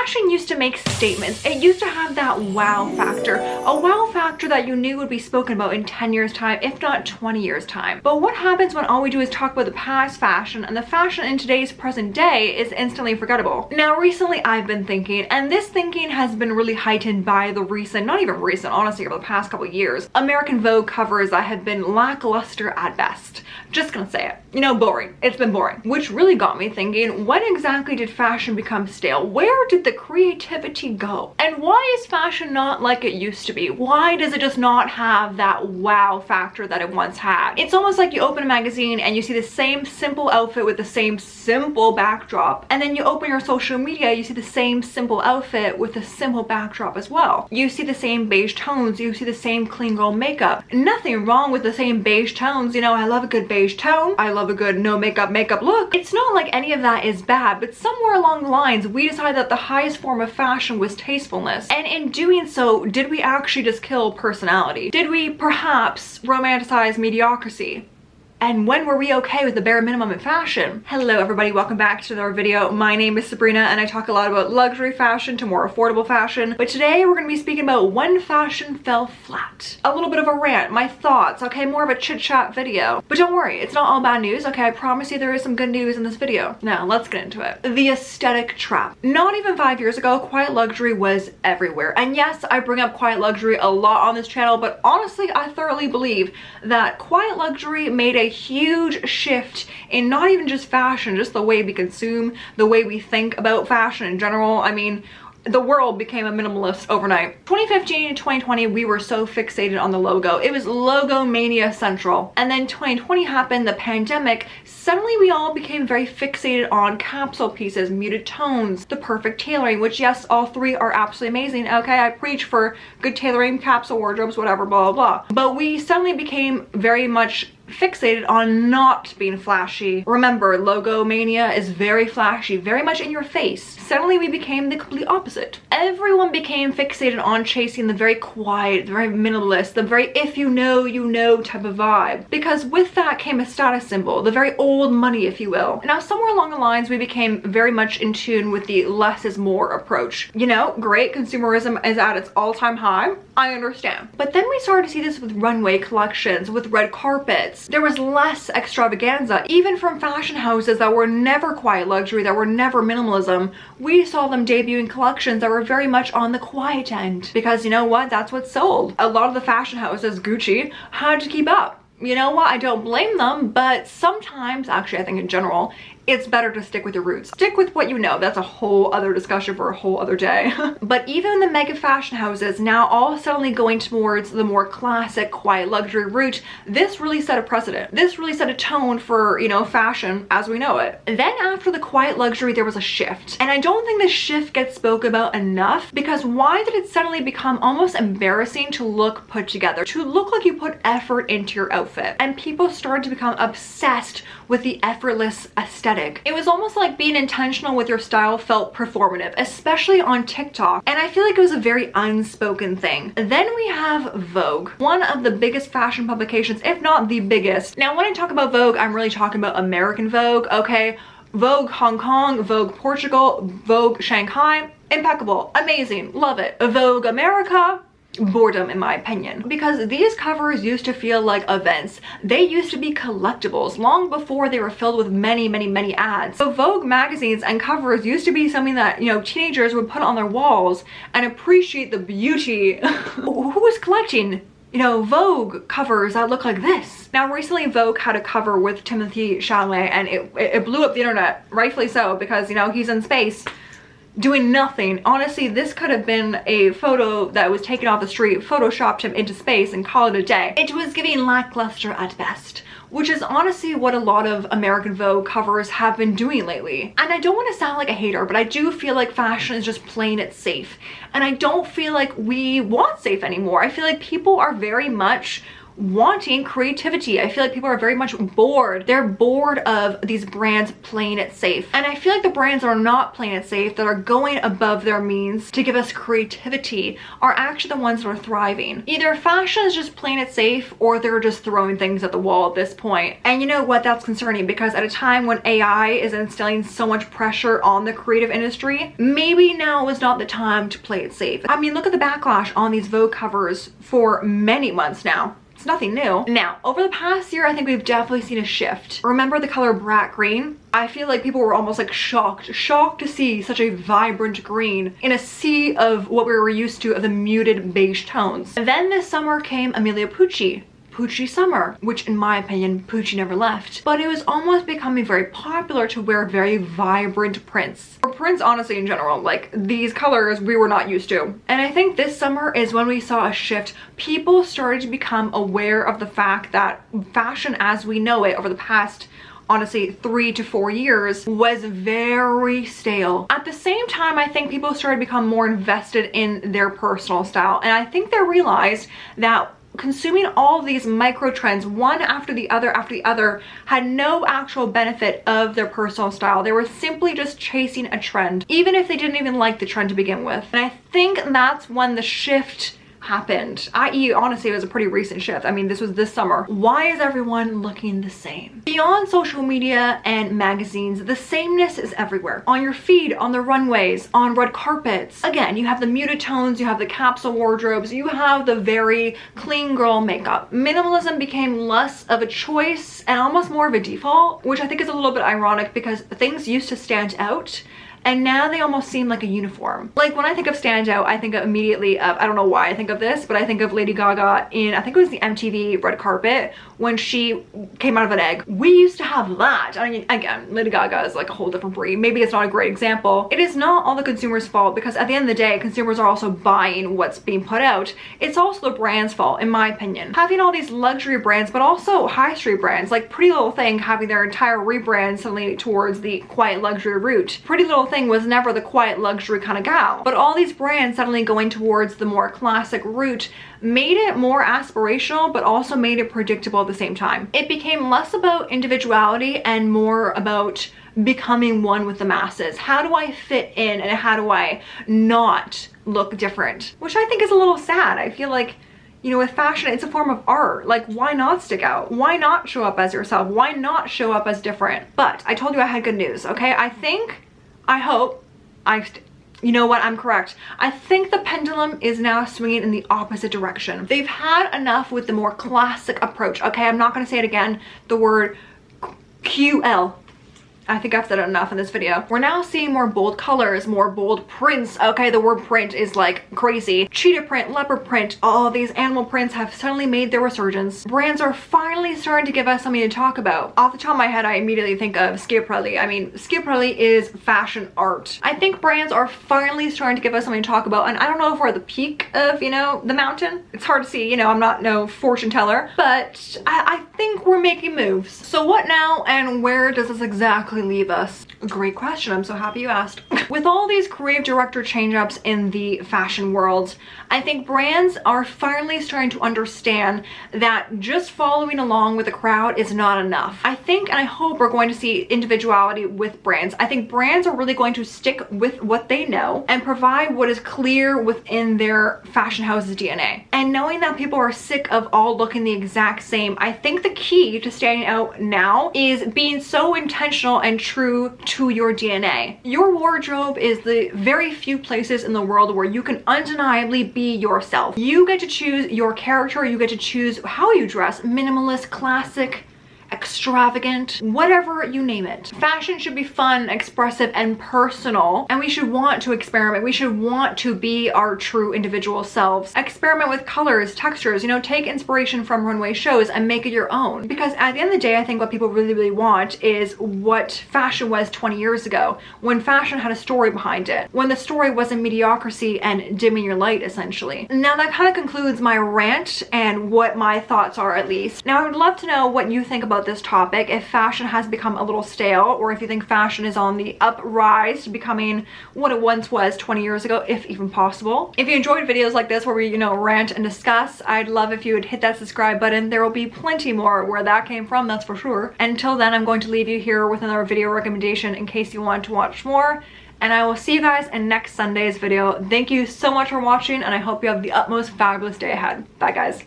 Fashion used to make statements. It used to have that wow factor. A wow factor that you knew would be spoken about in 10 years time, if not 20 years time. But what happens when all we do is talk about the past fashion and the fashion in today's present day is instantly forgettable? Now recently I've been thinking, and this thinking has been really heightened by the recent, not even recent, honestly over the past couple of years, American Vogue covers that have been lackluster at best. Just gonna say it. You know, boring. It's been boring. Which really got me thinking, when exactly did fashion become stale? Where did the creativity go? And why is fashion not like it used to be? Why does it just not have that wow factor that it once had? It's almost like you open a magazine and you see the same simple outfit with the same simple backdrop, and then you open your social media, you see the same simple outfit with a simple backdrop as well. You see the same beige tones, you see the same clean girl makeup. Nothing wrong with the same beige tones, you know, I love a good beige tone. I love a good no makeup look. It's not like any of that is bad, but somewhere along the lines we decided that the highest form of fashion was tastefulness. And in doing so, did we actually just kill personality? Did we perhaps romanticize mediocrity? And when were we okay with the bare minimum in fashion? Hello everybody, welcome back to another video. My name is Sabrina and I talk a lot about luxury fashion to more affordable fashion. But today we're gonna be speaking about when fashion fell flat. A little bit of a rant, my thoughts, okay? More of a chit chat video. But don't worry, it's not all bad news, okay? I promise you there is some good news in this video. Now, let's get into it. The aesthetic trap. Not even 5 years ago, quiet luxury was everywhere. And yes, I bring up quiet luxury a lot on this channel, but honestly, I thoroughly believe that quiet luxury made a huge shift in not even just fashion, just the way we consume, the way we think about fashion in general. I mean, the world became a minimalist overnight. 2015 and 2020, we were so fixated on the logo. It was logo mania central. And then 2020 happened, the pandemic. Suddenly we all became very fixated on capsule pieces, muted tones, the perfect tailoring, which yes, all three are absolutely amazing. Okay, I preach for good tailoring, capsule wardrobes, whatever, blah, blah, blah. But we suddenly became very much fixated on not being flashy. Remember, logo mania is very flashy, very much in your face. Suddenly we became the complete opposite. Everyone became fixated on chasing the very quiet, the very minimalist, the very if you know, you know type of vibe. Because with that came a status symbol, the very old money, if you will. Now, somewhere along the lines, we became very much in tune with the less is more approach. You know, great, consumerism is at its all-time high. I understand. But then we started to see this with runway collections, with red carpets. There was less extravaganza, even from fashion houses that were never quiet luxury, that were never minimalism. We saw them debuting collections that were very much on the quiet end. Because you know what? That's what sold. A lot of the fashion houses, Gucci, had to keep up. You know what? I don't blame them, but sometimes, actually I think in general, it's better to stick with your roots. Stick with what you know. That's a whole other discussion for a whole other day. But even the mega fashion houses now all suddenly going towards the more classic quiet luxury route. This really set a precedent. This really set a tone for, you know, fashion as we know it. Then after the quiet luxury, there was a shift. And I don't think this shift gets spoken about enough, because why did it suddenly become almost embarrassing to look put together, to look like you put effort into your outfit? And people started to become obsessed with the effortless aesthetic. It was almost like being intentional with your style felt performative, especially on TikTok. And I feel like it was a very unspoken thing. Then we have Vogue, one of the biggest fashion publications, if not the biggest. Now, when I talk about Vogue, I'm really talking about American Vogue, okay? Vogue Hong Kong, Vogue Portugal, Vogue Shanghai, impeccable, amazing, love it. Vogue America, boredom in my opinion, because these covers used to feel like events. They used to be collectibles long before they were filled with many ads. So Vogue magazines and covers used to be something that, you know, teenagers would put on their walls and appreciate the beauty. Who was collecting, you know, Vogue covers that look like this? Now recently Vogue had a cover with Timothée Chalamet and it blew up the internet, rightfully so, because, you know, he's in space doing nothing. Honestly, this could have been a photo that was taken off the street, photoshopped him into space and called it a day. It was giving lackluster at best, which is honestly what a lot of American Vogue covers have been doing lately. And I don't want to sound like a hater, but I do feel like fashion is just playing it safe. And I don't feel like we want safe anymore. I feel like people are very much wanting creativity. I feel like people are very much bored. They're bored of these brands playing it safe. And I feel like the brands that are not playing it safe, that are going above their means to give us creativity, are actually the ones that are thriving. Either fashion is just playing it safe, or they're just throwing things at the wall at this point. And you know what? That's concerning, because at a time when AI is instilling so much pressure on the creative industry, maybe now is not the time to play it safe. I mean, look at the backlash on these Vogue covers for many months now. It's nothing new. Now, over the past year, I think we've definitely seen a shift. Remember the color brat green? I feel like people were almost like shocked to see such a vibrant green in a sea of what we were used to of the muted beige tones. And then this summer came Emilia Pucci summer, which in my opinion, Pucci never left. But it was almost becoming very popular to wear very vibrant prints. Or prints honestly in general, like these colors we were not used to. And I think this summer is when we saw a shift. People started to become aware of the fact that fashion as we know it over the past, honestly, 3 to 4 years was very stale. At the same time, I think people started to become more invested in their personal style. And I think they realized that consuming all of these micro trends one after the other had no actual benefit of their personal style. They were simply just chasing a trend, even if they didn't even like the trend to begin with. And I think that's when the shift happened, i.e. honestly it was a pretty recent shift. I mean, this was this summer. Why is everyone looking the same? Beyond social media and magazines, the sameness is everywhere. On your feed, on the runways, on red carpets. Again, you have the muted tones, you have the capsule wardrobes, you have the very clean girl makeup. Minimalism became less of a choice and almost more of a default, which I think is a little bit ironic because things used to stand out and now they almost seem like a uniform. Like when I think of stand out, I think of immediately of, I don't know why I think of this, but I think of Lady Gaga in, I think it was the MTV red carpet when she came out of an egg. We used to have that. I mean, again, Lady Gaga is like a whole different breed. Maybe it's not a great example. It is not all the consumer's fault, because at the end of the day, consumers are also buying what's being put out. It's also the brand's fault, in my opinion. Having all these luxury brands, but also high street brands, like Pretty Little Thing having their entire rebrand suddenly towards the quiet luxury route. Pretty Little Thing was never the quiet luxury kind of gal, but all these brands suddenly going towards the more classic route made it more aspirational, but also made it predictable at the same time. It became less about individuality and more about becoming one with the masses. How do I fit in and how do I not look different? Which I think is a little sad. I feel like, you know, with fashion, it's a form of art. Like, why not stick out? Why not show up as yourself? Why not show up as different? But I told you I had good news, okay? You know what? I'm correct. I think the pendulum is now swinging in the opposite direction. They've had enough with the more classic approach. Okay, I'm not going to say it again. The word QL. I think I've said it enough in this video. We're now seeing more bold colors, more bold prints. Okay, the word print is like crazy. Cheetah print, leopard print, all these animal prints have suddenly made their resurgence. Brands are finally starting to give us something to talk about. Off the top of my head, I immediately think of Schiaparelli. I mean, Schiaparelli is fashion art. I think brands are finally starting to give us something to talk about, and I don't know if we're at the peak of, you know, the mountain. It's hard to see, you know, I'm not no fortune teller, but I think we're making moves. So what now, and where does this exactly leave us? Great question. I'm so happy you asked. With all these creative director change-ups in the fashion world, I think brands are finally starting to understand that just following along with the crowd is not enough. I think and I hope we're going to see individuality with brands. I think brands are really going to stick with what they know and provide what is clear within their fashion house's DNA. And knowing that people are sick of all looking the exact same, I think the key to standing out now is being so intentional and true to your DNA. Your wardrobe is the very few places in the world where you can undeniably be yourself. You get to choose your character, you get to choose how you dress, minimalist, classic, extravagant, whatever you name it. Fashion should be fun, expressive, and personal, and we should want to experiment. We should want to be our true individual selves. Experiment with colors, textures, you know, take inspiration from runway shows and make it your own. Because at the end of the day, I think what people really want is what fashion was 20 years ago, when fashion had a story behind it, when the story wasn't mediocrity and dimming your light, essentially. Now that kind of concludes my rant and what my thoughts are, at least. Now I would love to know what you think about this this topic, if fashion has become a little stale, or if you think fashion is on the uprise to becoming what it once was 20 years ago, if even possible. If you enjoyed videos like this where we, you know, rant and discuss, I'd love if you would hit that subscribe button. There will be plenty more where that came from, that's for sure. Until then, I'm going to leave you here with another video recommendation in case you want to watch more. And I will see you guys in next Sunday's video. Thank you so much for watching, and I hope you have the utmost fabulous day ahead. Bye, guys.